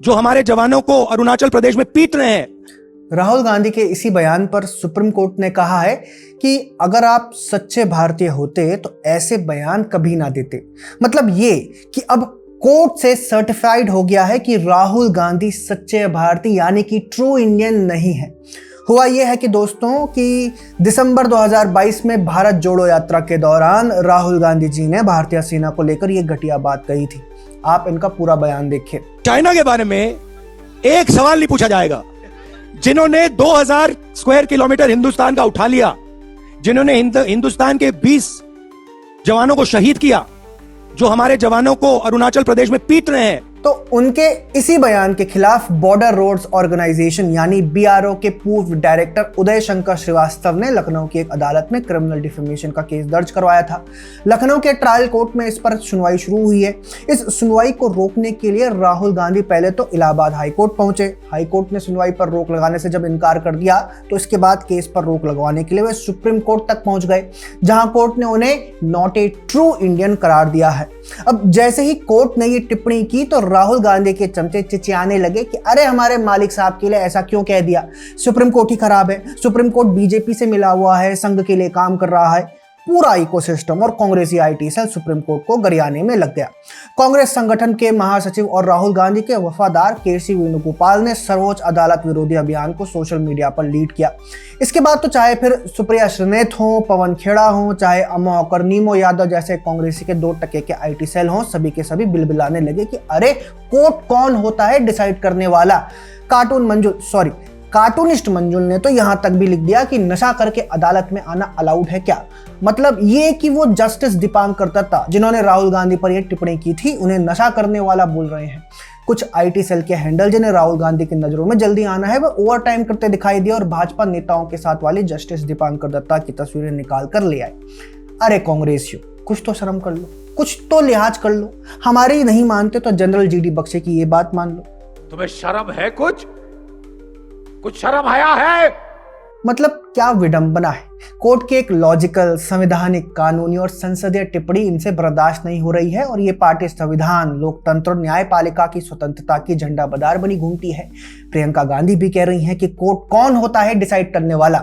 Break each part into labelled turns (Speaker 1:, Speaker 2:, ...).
Speaker 1: जो हमारे जवानों को अरुणाचल प्रदेश में पीट रहे हैं।
Speaker 2: राहुल गांधी के इसी बयान पर सुप्रीम कोर्ट ने कहा है कि अगर आप सच्चे भारतीय होते तो ऐसे बयान कभी ना देते। मतलब ये कि अब कोर्ट से सर्टिफाइड हो गया है कि राहुल गांधी सच्चे भारतीय यानी कि ट्रू इंडियन नहीं है। हुआ यह है कि दोस्तों कि दिसंबर 2022 में भारत जोड़ो यात्रा के दौरान राहुल गांधी जी ने भारतीय सेना को लेकर यह घटिया बात कही थी। आप इनका पूरा बयान देखिए।
Speaker 1: चाइना के बारे में एक सवाल नहीं पूछा जाएगा। जिन्होंने 2000 स्क्वायर किलोमीटर हिंदुस्तान का उठा लिया, जिन्होंने हिंदुस्तान के 20 जवानों को शहीद किया, जो हमारे जवानों को अरुणाचल प्रदेश में पीट रहे हैं,
Speaker 2: तो उनके इसी बयान के खिलाफ बॉर्डर रोड्स ऑर्गेनाइजेशन यानी बीआरओ के पूर्व डायरेक्टर उदय शंकर श्रीवास्तव ने लखनऊ की एक अदालत में क्रिमिनल डिफेमेशन का केस दर्ज करवाया था। लखनऊ के ट्रायल कोर्ट में इस पर सुनवाई शुरू हुई है। इस सुनवाई को रोकने के लिए राहुल गांधी पहले तो इलाहाबाद हाईकोर्ट पहुंचे। हाईकोर्ट ने सुनवाई पर रोक लगाने से जब इनकार कर दिया तो इसके बाद केस पर रोक लगवाने के लिए वे सुप्रीम कोर्ट तक पहुंच गए, जहां कोर्ट ने उन्हें नॉट ए ट्रू इंडियन करार दिया है। अब जैसे ही कोर्ट ने ये टिप्पणी की तो राहुल गांधी के चमचे चिचियाने लगे कि अरे हमारे मालिक साहब के लिए ऐसा क्यों कह दिया, सुप्रीम कोर्ट ही खराब है, सुप्रीम कोर्ट बीजेपी से मिला हुआ है, संघ के लिए काम कर रहा है। पूरा इकोसिस्टम और कांग्रेसी आईटी सेल सुप्रीम कोर्ट को गरियाने में लग गया। कांग्रेस संगठन के महासचिव और राहुल गांधी के वफादार केसी वेणुगोपाल ने सर्वोच्च अदालत विरोधी अभियान को सोशल मीडिया पर लीड किया। इसके बाद तो चाहे फिर सुप्रिया श्रीनेत हो, पवन खेड़ा हो, चाहे अमोकर नीमो यादव जैसे कांग्रेसी के 2 टके के आईटी सेल हो, सभी के सभी बिलबिलाने लगे कि अरे कोर्ट कौन होता है डिसाइड करने वाला। कार्टूनिस्ट मंजुल ने तो यहां तक भी लिख दिया कि नशा करके अदालत में आना अलाउड है क्या। मतलब ये कि वो जस्टिस दीपांकर दत्ता जिन्होंने राहुल गांधी पर यह टिप्पणी की थी उन्हें नशा करने वाला बोल रहे हैं। कुछ आईटी सेल के हैंडल जिन्हें राहुल गांधी की नजरों में जल्दी आना है, वो ओवर टाइम करते दिखाई दिए और भाजपा नेताओं के साथ वाली जस्टिस दीपांकर दत्ता की तस्वीरें निकाल कर ले आए। अरे कांग्रेसियों, कुछ तो शर्म कर लो, कुछ तो लिहाज कर लो। हमारी नहीं मानते तो जनरल जीडी बख्शे की ये बात मान लो।
Speaker 1: तुम्हें शर्म है? कुछ शर्म आया है?
Speaker 2: मतलब क्या विडंबना है। कोर्ट की एक लॉजिकल, संवैधानिक, कानूनी और संसदीय टिप्पणी इनसे बर्दाश्त नहीं हो रही है और ये पार्टी संविधान, लोकतंत्र और न्यायपालिका की स्वतंत्रता की झंडा बदार बनी घूमती है। प्रियंका गांधी भी कह रही हैं कि कोर्ट कौन होता है डिसाइड करने वाला।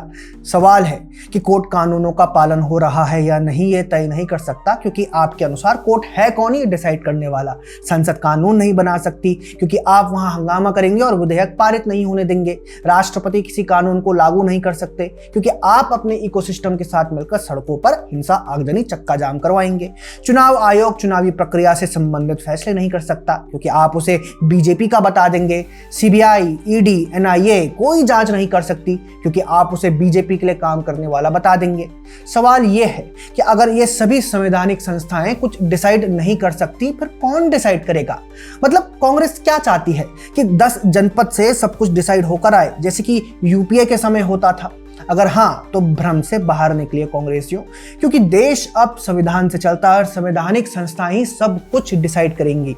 Speaker 2: सवाल है कि कोर्ट कानूनों का पालन हो रहा है या नहीं ये तय नहीं कर सकता, क्योंकि आपके अनुसार कोर्ट है कौन ही डिसाइड करने वाला। संसद कानून नहीं बना सकती क्योंकि आप वहां हंगामा करेंगे और विधेयक पारित नहीं होने देंगे। राष्ट्रपति किसी कानून को लागू नहीं कर सकते क्योंकि आप अपने इकोसिस्टम के साथ मिलकर सड़कों पर हिंसा, आगजनी, चक्का जाम करवाएंगे। चुनाव आयोग चुनावी प्रक्रिया से संबंधित फैसले नहीं कर सकता क्योंकि आप उसे बीजेपी का बता देंगे। सीबीआई, ईडी, एनआईए कोई जांच नहीं कर सकती क्योंकि आप उसे बीजेपी के लिए काम करने वाला बता देंगे। सवाल यह है कि अगर ये सभी संवैधानिक संस्थाएं कुछ डिसाइड नहीं कर सकती फिर कौन डिसाइड करेगा। मतलब कांग्रेस क्या चाहती है कि 10 जनपद से सब कुछ डिसाइड होकर आए जैसे कि यूपीए के समय होता था। अगर हाँ तो भ्रम से बाहर निकलिए कांग्रेसियों, क्योंकि देश अब संविधान से चलता है और संवैधानिक संस्थाएं ही सब कुछ डिसाइड करेंगी।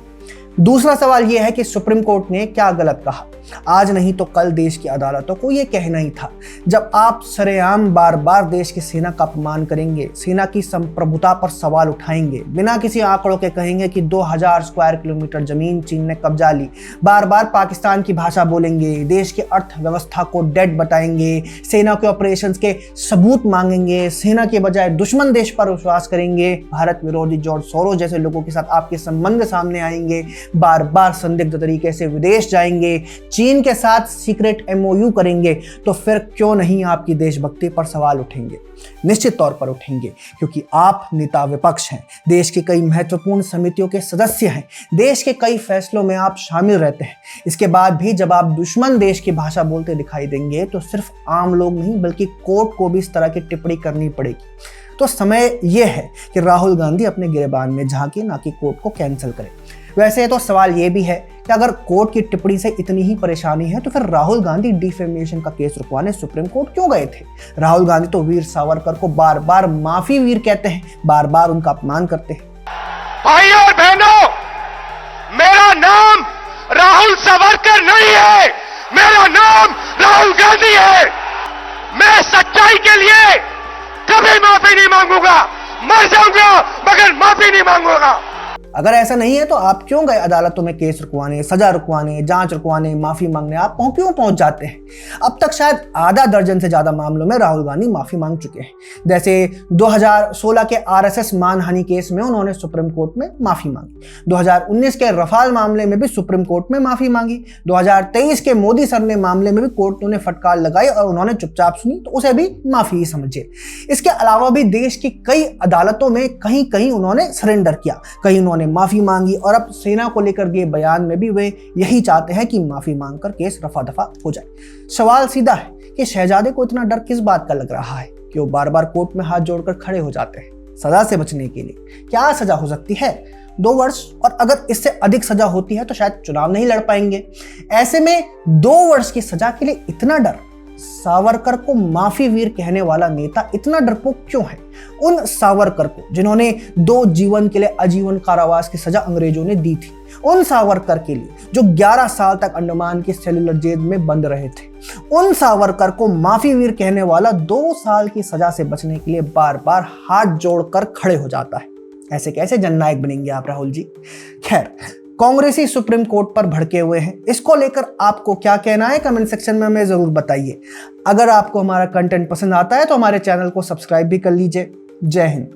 Speaker 2: दूसरा सवाल यह है कि सुप्रीम कोर्ट ने क्या गलत कहा। आज नहीं तो कल देश की अदालतों को यह कहना ही था। जब आप सरेआम बार बार देश की सेना का अपमान करेंगे, सेना की संप्रभुता पर सवाल उठाएंगे, बिना किसी आंकड़ों के कहेंगे कि 2000 स्क्वायर किलोमीटर जमीन चीन ने कब्जा ली, बार बार पाकिस्तान की भाषा बोलेंगे, देश की अर्थव्यवस्था को डेड बताएंगे, सेना के ऑपरेशंस के सबूत मांगेंगे, सेना के बजाय दुश्मन देश पर विश्वास करेंगे, भारत विरोधी जॉर्ज सोरोस जैसे लोगों के साथ आपके संबंध सामने आएंगे, बार बार संदिग्ध तरीके से विदेश जाएंगे, चीन के साथ सीक्रेट एमओयू करेंगे, तो फिर क्यों नहीं आपकी देशभक्ति पर सवाल उठेंगे। निश्चित तौर पर उठेंगे क्योंकि आप नेता विपक्ष हैं, देश की कई महत्वपूर्ण समितियों के सदस्य हैं, देश के कई फैसलों में आप शामिल रहते हैं। इसके बाद भी जब आप दुश्मन देश की भाषा बोलते दिखाई देंगे तो सिर्फ आम लोग नहीं बल्कि कोर्ट को भी इस तरह की टिप्पणी करनी पड़ेगी। तो समय यह है कि राहुल गांधी अपने गिरेबान में झांके, ना कि कोर्ट को कैंसिल करें। वैसे तो सवाल ये भी है कि अगर कोर्ट की टिप्पणी से इतनी ही परेशानी है तो फिर राहुल गांधी डिफेमेशन का केस रुकवाने सुप्रीम कोर्ट क्यों गए थे। राहुल गांधी तो वीर सावरकर को बार बार माफी वीर कहते हैं, बार बार उनका अपमान करते हैं।
Speaker 3: भाइयों और बहनों, मेरा नाम राहुल सावरकर नहीं है, मेरा नाम राहुल गांधी है। मैं सच्चाई के लिए कभी माफी नहीं मांगूंगा, मर जाऊंगा मगर माफी नहीं मांगूंगा।
Speaker 2: अगर ऐसा नहीं है तो आप क्यों गए अदालतों में केस रुकवाने, सजा रुकवाने, जांच रुकवाने, माफी मांगने? आप क्यों पहुंच जाते हैं? अब तक शायद आधा दर्जन से ज्यादा मामलों में राहुल गांधी माफी मांग चुके हैं। जैसे 2016 के आरएसएस मानहानि केस में उन्होंने सुप्रीम कोर्ट में माफी मांगी, 2019 के रफाल मामले में भी सुप्रीम कोर्ट में माफी मांगी, 2023 के मोदी सरने मामले में भी कोर्ट ने फटकार लगाई और उन्होंने चुपचाप सुनी, तो उसे भी माफी ही समझिए। इसके अलावा भी देश की कई अदालतों में कहीं कहीं उन्होंने सरेंडर किया, कहीं उन्होंने माफी मांगी, और अब सेना को लेकर दिए बयान में भी वे यही चाहते हैं कि माफी मांगकर केस रफा दफा हो जाए। सवाल सीधा है कि शहजादे को इतना डर किस बात का लग रहा है कि वो बार बार कोर्ट में हाथ जोड़कर खड़े हो जाते हैं सजा से बचने के लिए? क्या सजा हो सकती है? 2 वर्ष, और अगर इससे अधिक सजा होती है तो शायद चुनाव नहीं लड़ पाएंगे। ऐसे में 2 वर्ष की सजा के लिए इतना डर? सावरकर को माफी वीर कहने वाला नेता इतना डरपोक क्यों है? उन सावरकर को जिन्होंने 2 जीवन के लिए आजीवन कारावास की सजा अंग्रेजों ने दी थी, उन सावरकर के लिए जो 11 साल तक अंडमान की सेलुलर जेल में बंद रहे थे, उन सावरकर को माफी वीर कहने वाला 2 साल की सजा से बचने के लिए बार बार हाथ जोड़कर खड़े हो जाता है। ऐसे कैसे जननायक बनेंगे आप राहुल जी? खैर, कांग्रेसी सुप्रीम कोर्ट पर भड़के हुए हैं, इसको लेकर आपको क्या कहना है कमेंट सेक्शन में हमें जरूर बताइए। अगर आपको हमारा कंटेंट पसंद आता है तो हमारे चैनल को सब्सक्राइब भी कर लीजिए। जय हिंद।